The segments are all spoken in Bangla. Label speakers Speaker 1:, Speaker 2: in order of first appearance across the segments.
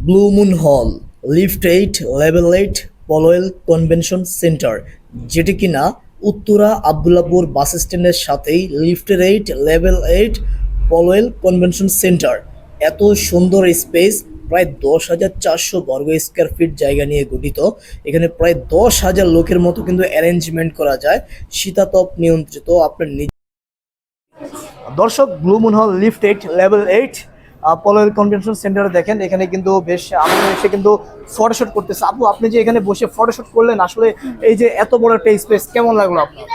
Speaker 1: ব্লু মুন হল, lift 8, level 8, Polwel convention centre, যেটি কিনা উত্তরা আবদুল্লাপুর বাস স্ট্যান্ডের সাথেই লিফটের 8, লেভেল 8, পলওয়েল কনভেনশন সেন্টার। এত সুন্দর স্পেস, প্রায় 10,400 বর্গ স্কোয়ার ফিট জায়গা নিয়ে গঠিত। এখানে প্রায় 10,000 লোকের মতো কিন্তু অ্যারেঞ্জমেন্ট করা যায়, শীতাতপ নিয়ন্ত্রিত। আপনার দর্শক, ব্লু মুন হল, লিফট 8, লেভেল 8, পলওয়েল কনভেনশন সেন্টারে দেখেন এখানে কিন্তু বেশ আমি এসে কিন্তু ফটোশুট করতেছে। আপু, আপনি যে এখানে বসে ফটোশুট করলেন, আসলে এই যে এত বড় একটা স্পেস কেমন লাগলো আপনার?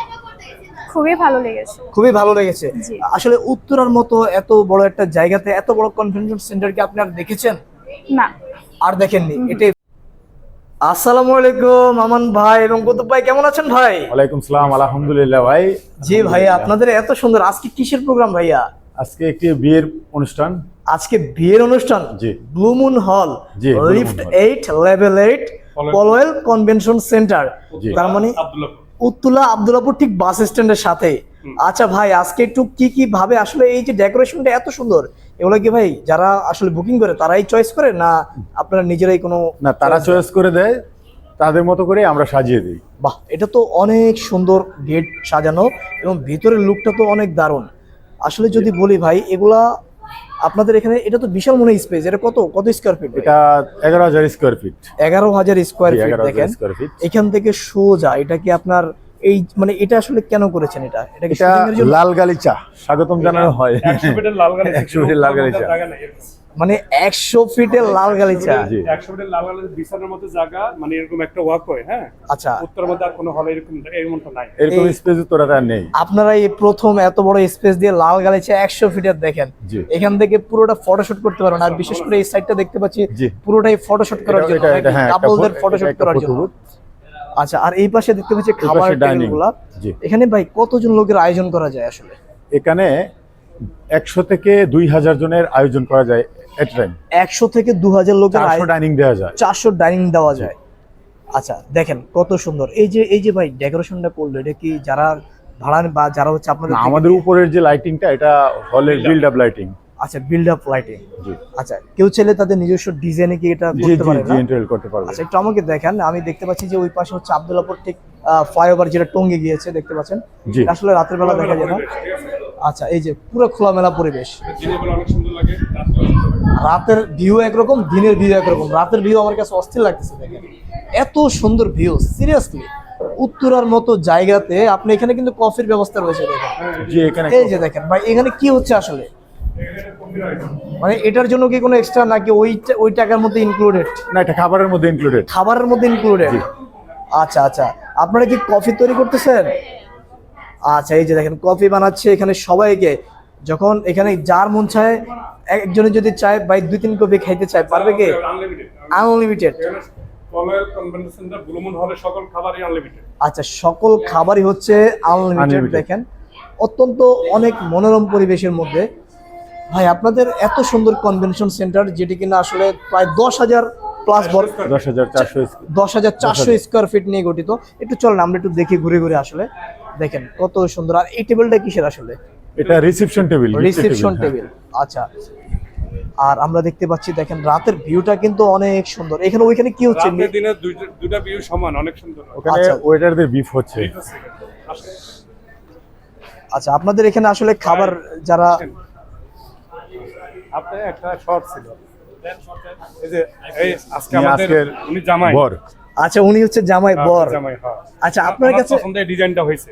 Speaker 2: খুবই ভালো লেগেছে।
Speaker 1: খুবই ভালো লেগেছে।
Speaker 2: জি।
Speaker 1: আসলে উত্তরার মতো এত বড় একটা জায়গাতে এত বড় কনভেনশন সেন্টার কি আপনি আর দেখেছেন?
Speaker 2: না।
Speaker 1: আর দেখেননি? এটাই। আসসালামু আলাইকুম আমান ভাই এবং কুতুব ভাই, কেমন আছেন ভাই?
Speaker 3: ওয়ালাইকুম সালাম, আলহামদুলিল্লাহ ভাই।
Speaker 1: জি ভাইয়া, আপনাদের এত সুন্দর। আজকে কিসের প্রোগ্রাম ভাইয়া?
Speaker 3: আজকে একটি বিয়ের অনুষ্ঠান।
Speaker 1: আজকে বিয়ের অনুষ্ঠান।
Speaker 3: জি।
Speaker 1: ব্লু মুন হল,
Speaker 3: জি, ব্লু মুন
Speaker 1: লিফট
Speaker 3: হল।
Speaker 1: 8, লেভেল 8, পলওয়েল কনভেনশন সেন্টার।
Speaker 3: জি।
Speaker 1: তার মানে উত্তরা আবদুল্লাপুর ঠিক বাস স্ট্যান্ডের সাথে। আচ্ছা ভাই, আজকে একটু কি কি ভাবে আসলে এই যে ডেকোরেশনটা এত সুন্দর, এগুলো কি ভাই যারা আসলে বুকিং করে তারাই চয়েস করে, না আপনারা নিজেরাই কোনো?
Speaker 3: না, তারা চয়েস করে দেয়, তাদের মতো করে আমরা সাজিয়ে দিই।
Speaker 1: বাহ, এটা তো অনেক সুন্দর গেট সাজানো এবং ভিতরের লুকটা তো অনেক দারুণ। আসলে যদি বলি ভাই, এগুলা আপনাদের এখানে এটা তো বিশাল মনে স্পেস। এটা কত কত স্কোয়ার ফিট?
Speaker 3: এটা 11,000 স্কোয়ার ফিট।
Speaker 1: 11,000 square feet.
Speaker 3: 11,000
Speaker 1: দেখেন
Speaker 3: স্কোয়ার ফিট।
Speaker 1: এখান থেকে সোজা এটা কি আপনার এই মানে এটা আসলে কেন করেছেন? এটা এটা কি
Speaker 3: এটা
Speaker 1: shooting এর জন্য?
Speaker 3: লাল গালিচা স্বাগতম জানানো হয়।
Speaker 4: 100 ফিটের লাল গালিচা।
Speaker 3: 100 ফিটের লাল গালিচা।
Speaker 1: মানে 100 ফিটের লাল গালিচা।
Speaker 3: জি।
Speaker 4: 100 ফিটের লাল গালিচা বিছানার মতো জায়গা, মানে এরকম একটা ওয়াক হয়। হ্যাঁ,
Speaker 1: আচ্ছা,
Speaker 4: উত্তর মধ্যে আর কোনো হলে এরকমটা নাই।
Speaker 3: এরকম স্পেস তোরা আর নেই।
Speaker 1: আপনারা এই প্রথম এত বড় স্পেস দিয়ে লাল গালিচা 100 ফিটের দেখেন।
Speaker 3: জি।
Speaker 1: এখান থেকে পুরোটা ফটোশুট করতে পারবেন। আর বিশেষ করে এই সাইডটা দেখতে পাচ্ছি
Speaker 3: জি।
Speaker 1: পুরোটাই ফটোশুট করার জন্য,
Speaker 3: হ্যাঁ,
Speaker 1: কাপলদের ফটোশুট
Speaker 3: একটা
Speaker 1: করার জন্য।
Speaker 3: photo booth।
Speaker 1: আচ্ছা, আর এই পাশে দেখতে পাচ্ছি খাবারের
Speaker 3: ডাইনিং।
Speaker 1: টেবিলগুলো।
Speaker 3: জি।
Speaker 1: এখানে ভাই কতজন লোকের আয়োজন করা যায় আসলে?
Speaker 3: এখানে 100 থেকে 2,000 জনের আয়োজন করা যায় এট টাইম।
Speaker 1: 100 থেকে 2,000 লোকের
Speaker 3: 400 ডাইনিং দেওয়া যায়।
Speaker 1: 400 ডাইনিং দেওয়া যায়। আচ্ছা, দেখেন কত সুন্দর। এই যে ভাই ডেকোরেশনটা করলো, এটা কি যারা ভাড়া বা যারা হচ্ছে আপনাদের
Speaker 3: না,
Speaker 1: থেকে
Speaker 3: আমাদের উপরের যে লাইটিংটা, এটা হলের বিল্ড আপ লাইটিং।
Speaker 1: আচ্ছা, বিল্ড আপ লাইটিং।
Speaker 3: জি।
Speaker 1: আচ্ছা, কেউ চাইলে তাদের নিজস্ব ডিজাইনে কি এটা
Speaker 3: জি
Speaker 1: করতে
Speaker 3: জি
Speaker 1: পারে
Speaker 3: জি,
Speaker 1: না?
Speaker 3: ইন্টারভিউ করতে পারবে।
Speaker 1: আচ্ছা, একটু আমাকে দেখেন। আমি দেখতে পাচ্ছি যে ওই পাশে হচ্ছে আব্দুল্লাপুর ঠিক ফ্লাইওভার যেটা টঙ্গী গিয়েছে, দেখতে পাচ্ছেন।
Speaker 3: জি।
Speaker 1: আসলে রাতের বেলা দেখা যায় না। আচ্ছা, এই যে পুরো খোলামেলা পরিবেশ।
Speaker 4: দিনের বেলা অনেক সুন্দর লাগে,
Speaker 1: রাতের ভিউ একরকম, দিনের ভিউ একরকম। রাতের ভিউ আমার কাছে অস্থির লাগতেছে। দেখেন এত সুন্দর ভিউ, সিরিয়াসলি উত্তরার মতো জায়গাতে আপনি এখানে কিন্তু কফির ব্যবস্থা রয়েছে। দেখেন
Speaker 3: জি, এখানে
Speaker 1: এই যে দেখেন ভাই, এখানে কি হচ্ছে আসলে? মানে এটার জন্য কি কোনো এক্সট্রা নাকি ওই টাকার মধ্যে ইনক্লুডেড?
Speaker 3: না, এটা খাবারের মধ্যে ইনক্লুডেড।
Speaker 1: খাবারের মধ্যে ইনক্লুডেড।
Speaker 3: জি।
Speaker 1: আচ্ছা আচ্ছা, আপনারা কি কফি তৈরি করতেছেন? আচ্ছা, এই যে দেখেন কফি বানাচ্ছে এখানে সবাইকে। যখন এখানে যার মন চায়, একজনে যদি চায় ভাই 2-3 কফি খাইতে চায়, পারবে কি?
Speaker 4: Unlimited.
Speaker 1: Unlimited.
Speaker 4: Polwel convention centre blue moon হলে সকল খাবারই আনলিমিটেড।
Speaker 1: আচ্ছা, সকল খাবারই হচ্ছে আনলিমিটেড।
Speaker 3: Unlimited।
Speaker 1: দেখেন অত্যন্ত অনেক মনোরম পরিবেশের মধ্যে। ভাই, আপনাদের এত সুন্দর কনভেনশন সেন্টার, যেটি কিনা আসলে প্রায় 10,000 প্লাস
Speaker 3: 10,400।
Speaker 1: 10,400 স্কোয়ার ফিট নিয়ে গঠিত। একটু চলেন আমরা একটু দেখি ঘুরে ঘুরে। আসলে দেখেন কত সুন্দর। আর এই টেবিলটা কিসের আসলে?
Speaker 3: এটা রিসেপশন টেবিল।
Speaker 1: Reception table. আচ্ছা, আর আমরা দেখতে পাচ্ছি দেখেন রাতের ভিউটা কিন্তু অনেক সুন্দর। এখানে ওইখানে কি হচ্ছে?
Speaker 4: রাতের দিনে দুইটা ভিউ সমান, অনেক সুন্দর।
Speaker 3: ওখানে
Speaker 1: আচ্ছা।
Speaker 3: ওয়েটারদের বিফ হচ্ছে।
Speaker 1: আচ্ছা, আপনাদের এখানে আসলে খাবার যারা
Speaker 4: আপনি একটা শর্ট ছিল, এই যে এই আজকে
Speaker 3: উনি
Speaker 4: আমাদের
Speaker 3: আজকের
Speaker 4: উনি জামাই।
Speaker 3: বর।
Speaker 1: আচ্ছা, উনি হচ্ছে জামাই বর।
Speaker 4: জামাই, হ্যাঁ।
Speaker 1: আচ্ছা, আপনার
Speaker 4: আমার
Speaker 1: কাছে
Speaker 4: পছন্দের ডিজাইনটা হয়েছে।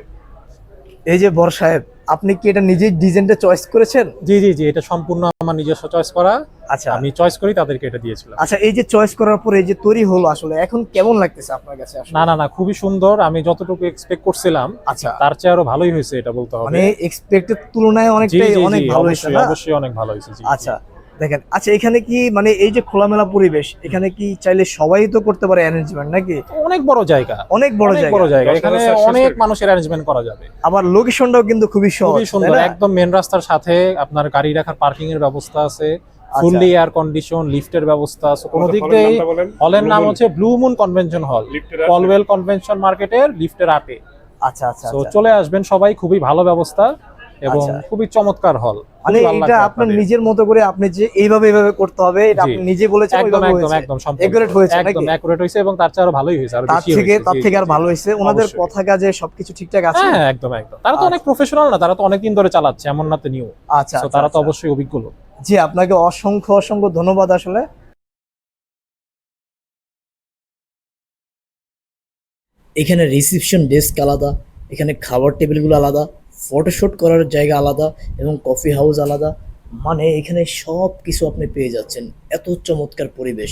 Speaker 1: এই যে বর সাহেব, আপনি কি এটা নিজেই ডিজাইনটা চয়েস করেছেন?
Speaker 5: জি জি জি, এটা সম্পূর্ণ আমার নিজস্ব চয়েস করা।
Speaker 1: আচ্ছা।
Speaker 5: আমি চয়েস করি, তাদেরকে এটা দিয়েছিলাম।
Speaker 1: আচ্ছা, এই যে চয়েস করার পরে এই যে তৈরি হলো, আসলে এখন কেমন লাগতেছে আপনার কাছে আসলে?
Speaker 5: না না না, খুবই সুন্দর। আমি যতটুকু এক্সপেক্ট করছিলাম
Speaker 1: আচ্ছা,
Speaker 5: তার চেয়ে আরো ভালোই হয়েছে, এটা বলতে হবে।
Speaker 1: মানে এক্সপেক্টেড তুলনায়
Speaker 5: জি
Speaker 1: অনেকটাই
Speaker 5: জি
Speaker 1: অনেক
Speaker 5: জি,
Speaker 1: ভালো হয়েছে
Speaker 5: অবশ্যই
Speaker 1: না?
Speaker 5: অবশ্যই অনেক ভালো হয়েছে। জি।
Speaker 1: আচ্ছা, দেখেন। আচ্ছা, এখানে কি মানে এই যে খোলামেলা পরিবেশ, এখানে কি চাইলে সবাই তো করতে পারে অ্যারেঞ্জমেন্ট নাকি?
Speaker 5: অনেক বড় জায়গা,
Speaker 1: অনেক বড়
Speaker 5: অনেক
Speaker 1: জায়গা।
Speaker 5: বড় জায়গা। এখানে
Speaker 4: 10,400
Speaker 5: অনেক মানুষের অ্যারেঞ্জমেন্ট করা যাবে।
Speaker 1: আবার লোকেশনটাও কিন্তু খুবই সহজ,
Speaker 5: খুবই সুন্দর,
Speaker 1: তাই না?
Speaker 5: একদম মেন রাস্তার সাথে। আপনার গাড়ি রাখার পার্কিং এর ব্যবস্থা আছে,
Speaker 1: আচ্ছা।
Speaker 5: ফুললি এয়ার কন্ডিশন, লিফটের ব্যবস্থা আছে। কোনো দিক
Speaker 4: হলের
Speaker 5: দিয়ে
Speaker 4: নামটা বলেন।
Speaker 5: হলের নাম
Speaker 4: Blue Moon।
Speaker 5: হচ্ছে ব্লু মুন কনভেনশন হল,
Speaker 4: লিফটের আছে।
Speaker 5: পলওয়েল কনভেনশন মার্কেটের লিফটের 8-এ।
Speaker 1: আচ্ছা আচ্ছা
Speaker 5: তো
Speaker 1: আচ্ছা।
Speaker 5: চলে আসবেন সবাই, খুবই ভালো ব্যবস্থা। এবং
Speaker 1: আচ্ছা।
Speaker 5: খুবই চমৎকার হল।
Speaker 1: মানে এটা আপনার নিজের মতো করে আপনি যে এইভাবে করতে হবে এটা আপনি নিজে বলেছেন,
Speaker 5: একদম
Speaker 1: ওইভাবে
Speaker 5: একদম
Speaker 1: হয়েছে।
Speaker 5: একদম
Speaker 1: Accurate হয়েছে নাকি?
Speaker 5: একদম অ্যাকুরেট হয়েছে এবং তার চেয়ে আরো ভালোই হয়েছে, আরো
Speaker 1: তার
Speaker 5: বেশি
Speaker 1: থেকে
Speaker 5: হয়েছে।
Speaker 1: তার থেকে আর ভালো হয়েছে। ওনাদের
Speaker 5: অবশ্যই।
Speaker 1: কথা কাজে সবকিছু ঠিকঠাক আছে?
Speaker 5: হ্যাঁ একদম একদম, তারা তো অনেক প্রফেশনাল না, তারা তো অনেকদিন ধরে চালাচ্ছে, এমন না তো নিউ।
Speaker 1: আচ্ছা
Speaker 5: তো
Speaker 1: আচ্ছা,
Speaker 5: তারা তো
Speaker 1: আচ্ছা।
Speaker 5: অবশ্যই অভিজ্ঞ লোক।
Speaker 1: জি, আপনাকে অসংখ্য অসংখ্য ধন্যবাদ আসলে। এখানে রিসেপশন ডেস্ক আলাদা, এখানে খাবার টেবিলগুলো আলাদা, ফটোশুট করার জায়গা আলাদা এবং কফি হাউস আলাদা। মানে এখানে সব কিছু আপনি পেয়ে যাচ্ছেন। এত চমৎকার পরিবেশ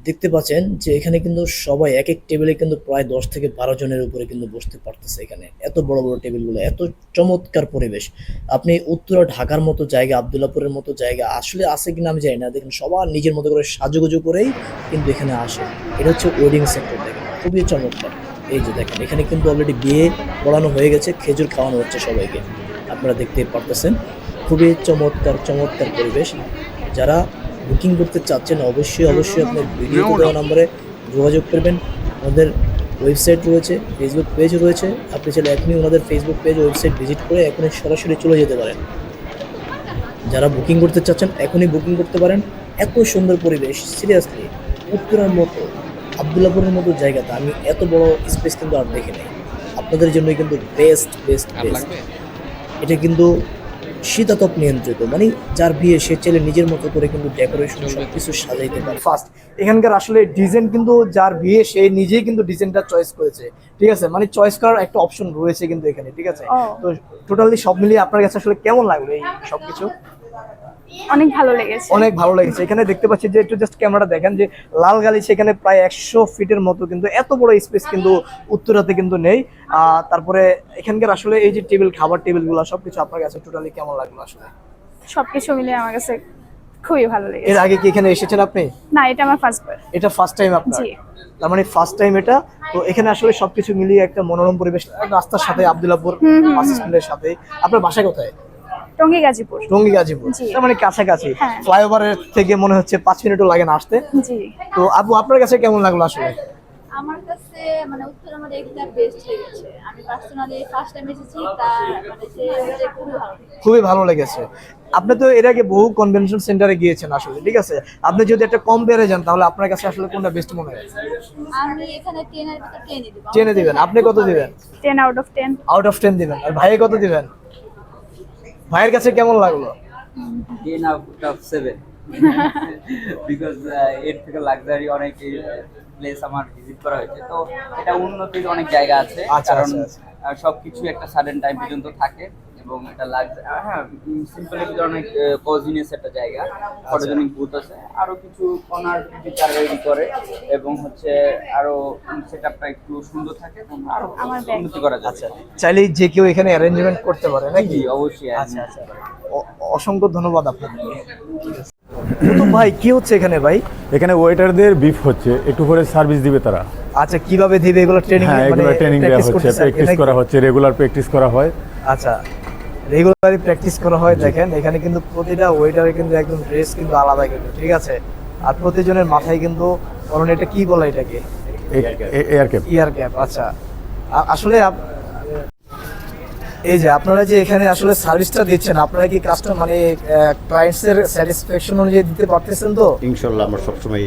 Speaker 1: দেখতে পাচ্ছেন যে এখানে কিন্তু সবাই এক এক টেবিলে কিন্তু প্রায় 10 থেকে 12 জনের উপরে কিন্তু বসতে পারতেছে। এখানে এত বড় বড় টেবিলগুলো, এত চমৎকার পরিবেশ। আপনি উত্তরা ঢাকার মতো জায়গা, আবদুল্লাপুরের মতো জায়গা আসলে আছে কিনা আমি জানি না, দেখেন সবার নিজের মতো করে সাজুগুজু করেই কিন্তু এখানে আসে। এটা হচ্ছে ওয়েডিং সেক্টর, দেখেন খুবই চমৎকার। এই যে দেখেন এখানে কিন্তু অলরেডি বিয়ে পড়ানো হয়ে গেছে, খেজুর খাওয়ানো হচ্ছে সবাইকে, আপনারা দেখতেই পারতেছেন। খুবই চমৎকার চমৎকার পরিবেশ। যারা বুকিং করতে চাচ্ছেন অবশ্যই অবশ্যই আপনার ভিডিওতে দেওয়া নম্বরে যোগাযোগ করবেন। আমাদের ওয়েবসাইট রয়েছে, ফেসবুক পেজ রয়েছে, আপনি চাইলে এখনই ওনাদের ফেসবুক পেজ ওয়েবসাইট ভিজিট করে এখনই সরাসরি চলে যেতে পারেন। যারা বুকিং করতে চাচ্ছেন এখনই বুকিং করতে পারেন। এত সুন্দর পরিবেশ, সিরিয়াসলি উত্তরার মতো আবদুল্লাপুরের মতো জায়গাতে আমি এত বড় স্পেস কিন্তু আর দেখি নাই। আপনাদের জন্যই কিন্তু বেস্ট বেস্ট বেস্ট। এটা কিন্তু শীতাতপ নিয়ন্ত্রিত, মানে যার বিয়ে সে চাইলে নিজের মতো করে কিন্তু ডেকোরেশন সব কিছু সাজাইতে পারে। ফার্স্ট এখানকার আসলে ডিজাইন কিন্তু যার বিয়ে সে নিজেই কিন্তু ডিজাইনটা চয়েস করেছে, ঠিক আছে? মানে চয়েস করার একটা অপশন রয়েছে কিন্তু এখানে, ঠিক আছে?
Speaker 2: ও।
Speaker 1: তো টোটালি সব মিলিয়ে আপনার কাছে আসলে কেমন লাগলো এই সবকিছু?
Speaker 2: অনেক ভালো লেগেছে।
Speaker 1: অনেক ভালো লেগেছে। এখানে দেখতে পাচ্ছি যে একটু জাস্ট ক্যামেরাটা দেখেন যে লাল গালি সেখানে প্রায় 100 ফিটের মতো কিন্তু এত বড় স্পেস কিন্তু উত্তরাতে কিন্তু নেই। তারপরে এখানকার আসলে এই যে টেবিল, খাবার টেবিলগুলো সবকিছু আপনার কাছে টোটালি কেমন লাগলো আসলে?
Speaker 2: সবকিছু মিলিয়ে আমার কাছে খুবই ভালো
Speaker 1: এর
Speaker 2: লেগেছে।
Speaker 1: আগে কি এখানে এসেছেন আপনি?
Speaker 2: না, এটা আমার ফার্স্ট বার।
Speaker 1: এটা ফার্স্ট টাইম আপনার?
Speaker 2: জি।
Speaker 1: তার মানে ফার্স্ট টাইম এটা। তো এখানে আসলে সবকিছু মিলিয়ে একটা মনোরম পরিবেশ, রাস্তার সাথে আবদুল্লাপুর বাস স্ট্যান্ডের সাথে। আপনার বাসা কোথায়?
Speaker 2: টঙ্গী গাজীপুর।
Speaker 1: টঙ্গী গাজীপুর,
Speaker 2: জি।
Speaker 1: তার মানে কাছাকাছি।
Speaker 2: হ্যাঁ।
Speaker 1: ফ্লাইওভারের থেকে মনে হচ্ছে 5 মিনিটও লাগে না আসতে।
Speaker 2: জি।
Speaker 1: তো আপু আপনার কাছে কেমন লাগলো আসলে?
Speaker 6: আমার কাছে মানে উত্তর আমাদের একটা বেস্ট লেগেছে। আমি পার্সোনালি ফার্স্ট টাইম এসেছি, তার মানে যে খুবই ভালো লেগেছে।
Speaker 1: খুবই ভালো লেগেছে। আপনি তো এর আগে বহু কনভেনশন সেন্টারে গিয়েছেন আসলে, ঠিক আছে? আপনি যদি একটা কম্পেয়ারে যান তাহলে আপনার কাছে আসলে কোনটা বেস্ট মনে হয়?
Speaker 6: আমি এখানে 10 এর ভিতর 10 দিব।
Speaker 1: 10 এ দিবেন। আপনি কত দিবেন?
Speaker 2: 10 আউট অফ 10।
Speaker 1: আউট অফ 10 দিবেন। আর ভাইয়ে কত দিবেন? ভাইয়ের কাছে কেমন লাগলো?
Speaker 7: 10 out of 7 বিকজ এর থেকে লাক্সারি অনেক প্লেস আমার ভিজিট করা হয়েছে, তো এটা উন্নতির অনেক জায়গা আছে।
Speaker 1: আচ্ছা,
Speaker 7: কারণ
Speaker 1: আচ্ছা,
Speaker 7: সবকিছু একটা সাডেন টাইম পর্যন্ত থাকে এবং এটা হ্যাঁ সিম্পলের ভিতরে অনেক কজিনেস একটা জায়গা, ফটোজেনিক বুথ আছে, আরো কিছু কর্নার বিচার রেডি করে এবং হচ্ছে আরো সেটআপটা একটু সুন্দর থাকে এবং আরো উন্নতি করা যায়।
Speaker 1: আচ্ছা, চাইলেই যে কেউ এখানে অ্যারেঞ্জমেন্ট করতে পারে নাকি?
Speaker 7: জি অবশ্যই।
Speaker 1: আচ্ছা আচ্ছা, অসংখ্য ধন্যবাদ আপনাকে। তো ভাই কি হচ্ছে এখানে ভাই?
Speaker 3: এখানে ওয়েটারদের বিফ হচ্ছে, একটু করে সার্ভিস দিবে তারা।
Speaker 1: আচ্ছা, কিভাবে দিবে এগুলো ট্রেনিং?
Speaker 3: হ্যাঁ, এগুলো ট্রেনিং দেওয়া হচ্ছে, প্র্যাকটিস করা হচ্ছে, রেগুলার প্র্যাকটিস করা হয়।
Speaker 1: আচ্ছা, রেগুলারলি প্র্যাকটিস করা হয়। দেখেন এখানে কিন্তু প্রতিটা ওয়েটারের কিন্তু একদম ড্রেস কিন্তু আলাদা কিন্তু, ঠিক আছে? আর প্রতিজনের মাথায় কিন্তু এটা কি বলে এটাকে?
Speaker 3: Air cap.
Speaker 1: Ear cap. আচ্ছা, আসলে এই যে আপনারা যে এখানে আসলে সার্ভিসটা দিচ্ছেন, আপনারা কি কাস্টমার মানে ক্লায়েন্টস এর স্যাটিসফ্যাকশন অনুযায়ী দিতে পারতেছেন তো?
Speaker 8: ইনশাল্লাহ আমরা সবসময়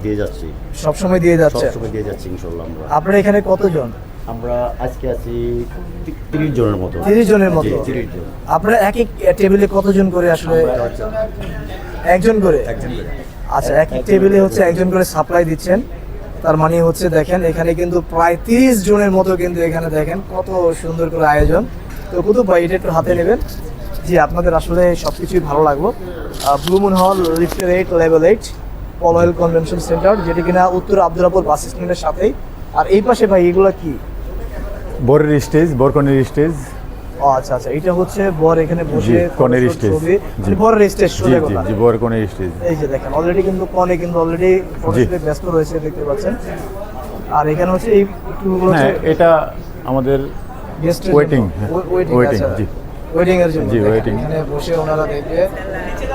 Speaker 8: দিয়ে যাচ্ছি,
Speaker 1: সবসময় দিয়ে যাচ্ছে।
Speaker 8: সবসময় দিয়ে যাচ্ছি ইনশাল্লাহ।
Speaker 1: আপনারা এখানে কতজন?
Speaker 8: আমরা আজকে আছি 30 জনের মতো।
Speaker 1: 30 জনের মতো।
Speaker 8: 30 জন।
Speaker 1: আপনারা এক এক টেবিলে কতজন করে আসলে? একজন করে। আচ্ছা, এক এক টেবিলে হচ্ছে একজন করে সাপ্লাই দিচ্ছেন। তার মানে হচ্ছে দেখেন এখানে কিন্তু প্রায় 30 জনের মতো কিন্তু এখানে দেখেন কত সুন্দর করে আয়োজন। তো কুতুব ভাই এটা একটু হাতে নেবেন। জি, আপনাদের আসলে সবকিছুই ভালো লাগলো। ব্লু মুন হল, লিফটের 8 লেভেল 8 পলয়েল কনভেনশন সেন্টার, যেটি কিনা উত্তর আবদুল্লাপুর বাস স্ট্যান্ডের সাথেই। আর এই পাশে ভাই এগুলো কি?
Speaker 3: বরের স্টেজ, বরকনের স্টেজ।
Speaker 1: ও আচ্ছা আচ্ছা, এটা হচ্ছে বর এখানে বসে
Speaker 3: কনের স্টেজ।
Speaker 1: জি, বরের স্টেজ
Speaker 3: জি
Speaker 1: সোজা
Speaker 3: জি
Speaker 1: কথা।
Speaker 3: জি, বরকনের স্টেজ।
Speaker 1: এই যে দেখেন অলরেডি কিন্তু কনে কিন্তু অলরেডি ফটোশুটে ব্যস্ত রয়েছে, দেখতে পাচ্ছেন। আর এখানে হচ্ছে এই একটু
Speaker 3: হ্যাঁ, এটা আমাদের
Speaker 1: গেস্ট
Speaker 3: ওয়েটিং।
Speaker 1: ওয়েটিং
Speaker 3: ওয়েটিং, জি।
Speaker 1: ওয়েটিং এর জন্য।
Speaker 3: জি,
Speaker 1: দেখেন,
Speaker 3: ওয়েটিং।
Speaker 1: এখানে বসে ওনারা দেখবে,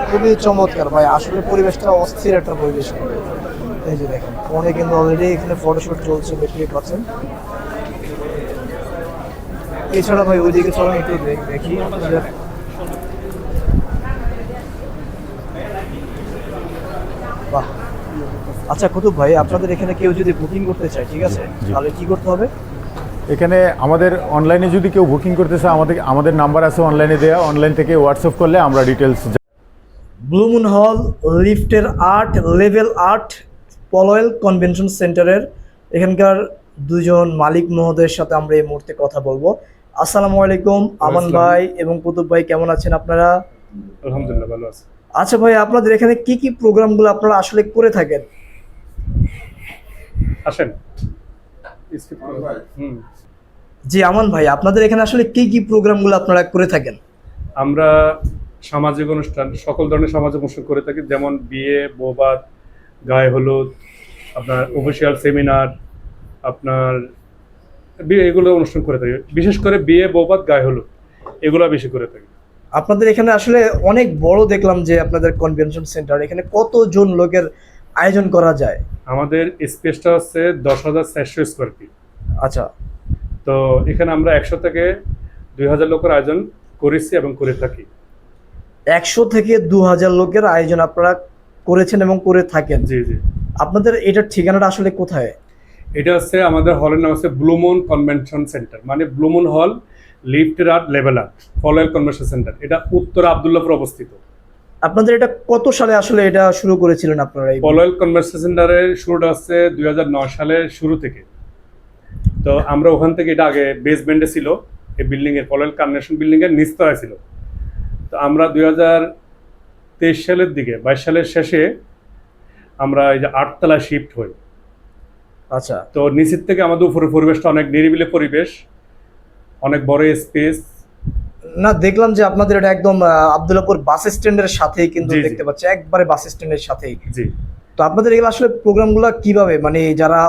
Speaker 1: খুবই চমৎকার ভাই। আসলে পরিবেশটা অস্থির একটা পরিবেশ। এই যে দেখেন কনে কিন্তু অলরেডি এখানে ফটোশুট চলছে, দেখতে পাচ্ছেন। এছাড়া ভাই ওইদিকে চলো একটু দেখি আপনাদের। বাহ, আচ্ছা কুতুব ভাই, আপনাদের এখানে কেউ যদি বুকিং করতে চায়, ঠিক আছে,
Speaker 3: জি।
Speaker 1: তাহলে কি করতে হবে?
Speaker 3: এখানে আমাদের অনলাইনে যদি কেউ বুকিং করতে চায়, আমাদের নাম্বার আছে অনলাইনে দেওয়া, অনলাইন থেকে হোয়াটসঅ্যাপ করলে আমরা ডিটেলস।
Speaker 1: ব্লু মুন হল, লিফটের 8, লেভেল 8, পলওয়েল কনভেনশন সেন্টারের এখানকার দুজন মালিক মহোদয়ের সাথে আমরা এই মুহূর্তে কথা বলবো। আসসালামু আলাইকুম আমান ভাই এবং কুতুব ভাই, কেমন আছেন আপনারা?
Speaker 4: আলহামদুলিল্লাহ ভালো আছে।
Speaker 1: আচ্ছা ভাই, আপনাদের এখানে কি কি প্রোগ্রামগুলো আপনারা আসলে করে থাকেন?
Speaker 4: আসেন।
Speaker 1: জি আমান ভাই, আপনাদের এখানে আসলে কি কি প্রোগ্রামগুলো আপনারা করে থাকেন?
Speaker 4: আমরা সামাজিক অনুষ্ঠান, সকল ধরনের সামাজিক অনুষ্ঠান করে থাকি, যেমন বিয়ে, বৌভাত, গায়ে হলুদ, আপনার অফিসিয়াল সেমিনার, আপনার এগুলো অনুষ্ঠান করে থাকি। বিশেষ করে বিয়ে, বৌভাত, গায়ে হলুদ এগুলো বেশি করে থাকি।
Speaker 1: আপনাদের এখানে আসলে অনেক বড় দেখলাম যে আপনাদের কনভেনশন সেন্টার, এখানে কতজন লোকের আয়োজন করা যায়?
Speaker 4: আমাদের স্পেসটা হচ্ছে 10,400 স্কোয়ার ফিট।
Speaker 1: আচ্ছা,
Speaker 4: তো এখানে আমরা 100 থেকে 2,000 লোকের আয়োজন করেছি এবং করে থাকি।
Speaker 1: 100 থেকে 2000 লোকের আয়োজন আপনারা করেছেন এবং করে থাকেন।
Speaker 4: জি জি।
Speaker 1: আপনাদের এটার ঠিকানাটা আসলে কোথায়?
Speaker 4: এটা হচ্ছে আমাদের হলের নাম হচ্ছে ব্লু মুন কনভেনশন সেন্টার, মানে ব্লু মুন হল, লিফটের 8, লেভেল 8, পলওয়েল কনভেনশন সেন্টার। এটা উত্তরা আব্দুল্লাহপুর অবস্থিত।
Speaker 1: আপনাদের এটা কত সালে আসলে এটা শুরু করেছিলেন আপনারা?
Speaker 4: পলওয়েল কনভেনশন সেন্টারের শুরুটা হচ্ছে 2009 সালের শুরু থেকে। তো আমরা ওখান থেকে, এটা আগে বেসমেন্টে ছিল, এই বিল্ডিং এর পলওয়েল কনভেনশন বিল্ডিং এর নিচতলায় ছিল। তো আমরা 2023 সালের দিকে, 22 সালের শেষে আমরা এই যে 8 তলায় শিফট হই।
Speaker 1: আচ্ছা,
Speaker 4: তো নিচের থেকে আমাদের উপরে পরিবেশটা অনেক নিরিবিলি পরিবেশ, অনেক বড় স্পেস।
Speaker 1: না দেখলাম যে আপনাদের এটা একদম আব্দুল্লাহপুর বাস স্ট্যান্ডের সাথেই কিন্তু
Speaker 4: জি, জি।
Speaker 1: দেখতে পাচ্ছি, একবারে বাস স্ট্যান্ডের সাথেই।
Speaker 4: জি,
Speaker 1: তো আপনাদের এগুলো আসলে প্রোগ্রামগুলো কিভাবে, মানে যারা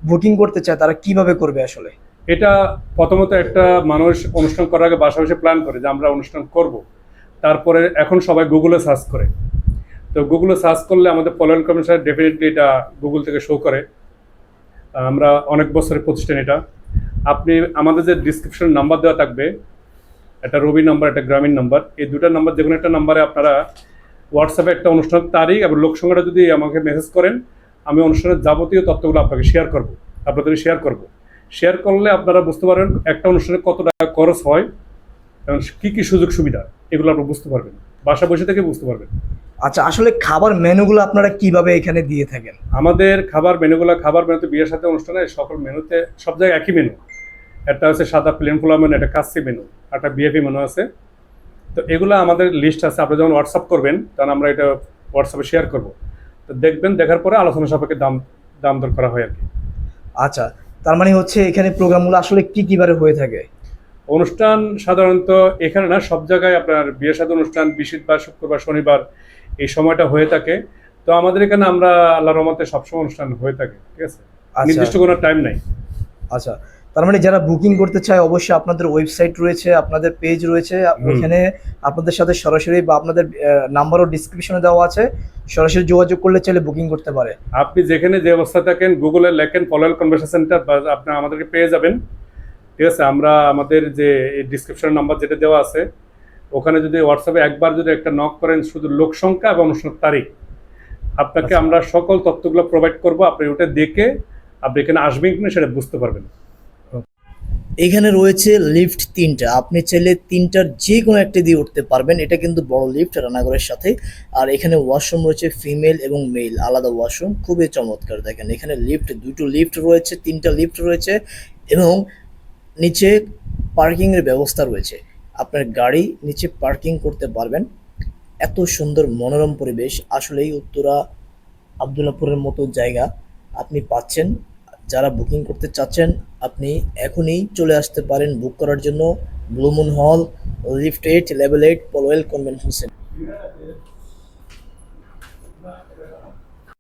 Speaker 1: বুকিং করতে চায় তারা কিভাবে করবে আসলে?
Speaker 4: এটা প্রথমত একটা মানুষ অনুষ্ঠান করার আগে বাসা বসে প্ল্যান করে যে আমরা অনুষ্ঠান করব। তারপরে এখন সবাই গুগলে সার্চ করে। তো গুগলে সার্চ করলে আমাদের পলওয়েল কনভেনশন ডেফিনেটলি এটা গুগল থেকে শো করে। আমরা অনেক বছরের প্রতিষ্ঠান এটা। আপনি আমাদের যে ডিসক্রিপশন নাম্বার দেওয়া থাকবে, একটা রবি নাম্বার, একটা গ্রামীণ নাম্বার, এই দুটো নাম্বার যে কোনো একটা নাম্বারে আপনারা হোয়াটসঅ্যাপে একটা অনুষ্ঠানের তারিখ এবং লোক সংখ্যাটা যদি আমাকে মেসেজ করেন, আমি অনুষ্ঠানের যাবতীয় তথ্যগুলো আপনাকে আপনাদের শেয়ার করব। শেয়ার করলে আপনারা বুঝতে পারবেন একটা অনুষ্ঠানে কত টাকা খরচ হয় এবং কী কী সুযোগ সুবিধা, এগুলো আপনারা বুঝতে পারবেন, বাসা বসে থেকে বুঝতে পারবেন।
Speaker 1: আচ্ছা, আসলে খাবার মেনুগুলো আপনারা কিভাবে এখানে দিয়ে থাকেন?
Speaker 4: আমাদের খাবার মেনুতে বিয়ের সাথে অনুষ্ঠানে সকল মেনুতে সব জায়গায় একই মেনু। একটা হচ্ছে সাদা প্লেন পোলাও মেনু, একটা কাচ্চি মেনু, একটা বিএফি মেনু আছে। তো এগুলো আমাদের লিস্ট আছে, আপনি যখন হোয়াটসঅ্যাপ করবেন তখন আমরা এটা হোয়াটসঅ্যাপে শেয়ার করব। তো দেখবেন, দেখার পরে আলোচনা সাপেক্ষে দাম দর করা হয় আর কি।
Speaker 1: আচ্ছা, তার মানে হচ্ছে এখানে প্রোগ্রামগুলো আসলে কি কিবারে হয়ে থাকে?
Speaker 4: অনুষ্ঠান সাধারণত এখানে না, সব জায়গায় আপনার বিয়ের সাথে অনুষ্ঠান বৃহস্পতিবার, শুক্রবার, শনিবার এই সময়টা হয়ে থাকে। তো আমাদের এখানে আমরা আল্লাহর রহমতে সবসময় অনুষ্ঠান হয়ে থাকে, ঠিক আছে, নির্দিষ্ট কোনো টাইম নাই।
Speaker 1: আচ্ছা, তার মানে যারা বুকিং করতে চায় অবশ্যই আপনাদের ওয়েবসাইট রয়েছে, আপনাদের পেজ রয়েছে, ওইখানে আপনাদের সাথে সরাসরি বা আপনাদের নাম্বারও ডিসক্রিপশনে দেওয়া আছে, সরাসরি যোগাযোগ করলে চাইলে বুকিং করতে পারে।
Speaker 4: আপনি যেখানে যে অবস্থা থাকেন গুগলে লেখেন পলওয়েল কনভেনশন সেন্টার, আপনি আমাদেরকে পেয়ে যাবেন, ঠিক আছে। আমরা আমাদের যে ডিসক্রিপশন নাম্বার যেটা দেওয়া আছে, ওখানে যদি হোয়াটসঅ্যাপে একবার যদি একটা নক করেন, শুধু লোক সংখ্যা এবং অনুষ্ঠানের তারিখ, আপনাকে আমরা সকল তথ্যগুলো প্রোভাইড করব। আপনি ওটা দেখে আপনি এখানে আসবেন কিনা সেটা বুঝতে পারবেন।
Speaker 1: এখানে রয়েছে লিফট 3টা, আপনি চাইলে 3টার যে কোনো একটা দিয়ে উঠতে পারবেন। এটা কিন্তু বড় লিফট রান্নাঘরের সাথে। আর এখানে ওয়াশরুম রয়েছে, ফিমেল এবং মেল আলাদা ওয়াশরুম, খুবই চমৎকার। দেখেন এখানে দুটো লিফট রয়েছে, 3টা লিফট রয়েছে এবং নিচে পার্কিংয়ের ব্যবস্থা রয়েছে। আপনার গাড়ি নিচে পার্কিং করতে পারবেন। এত সুন্দর মনোরম পরিবেশ, আসলেই উত্তরা আব্দুল্লাহপুরের মতো জায়গা আপনি পাচ্ছেন। যারা বুকিং করতে চাচ্ছেন আপনি এখনই চলে আসতে পারেন বুক করার জন্য। ব্লু মুন হল, lift 8, level 8, Polwel convention centre.